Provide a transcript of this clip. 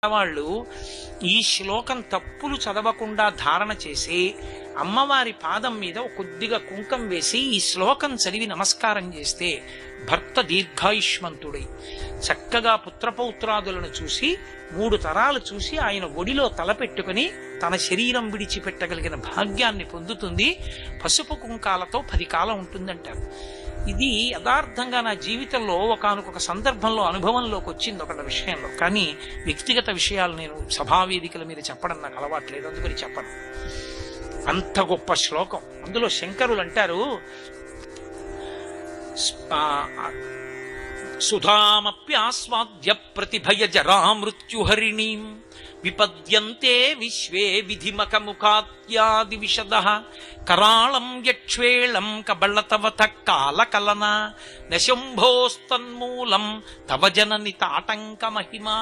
వాళ్ళు ఈ శ్లోకం తప్పులు చదవకుండా ధారణ చేసి అమ్మవారి పాదం మీద కొద్దిగా కుంకం వేసి ఈ శ్లోకం చదివి నమస్కారం చేస్తే భర్త దీర్ఘాయుష్మంతుడై చక్కగా పుత్రపౌత్రాదులను చూసి 3 తరాలు చూసి ఆయన ఒడిలో తలపెట్టుకుని తన శరీరం విడిచిపెట్టగలిగిన భాగ్యాన్ని పొందుతుంది. పసుపు కుంకాలతో 10 కాలం ఉంటుందంటారు. ఇది యథార్థంగా నా జీవితంలో ఒకానొక సందర్భంలో అనుభవంలోకి వచ్చింది ఒక విషయంలో. కానీ వ్యక్తిగత విషయాలు నేను సభావేదికల మీద చెప్పడం నాకు అలవాట్లేదు, అందుకని చెప్పను. అంత గొప్ప శ్లోకం. అందులో శంకరులు అంటారు, సుధామప్యాస్వాద్య ప్రతిభయ జరామృత్యుహరిణీం విపద్యంతే విశ్వే విధిమకముఖాత్యాది విశదః కరాళం యక్ష్వేళం కబళతవత కాలకలన నశంభోస్తన్మూలం తవ జనని తాటంక మహిమా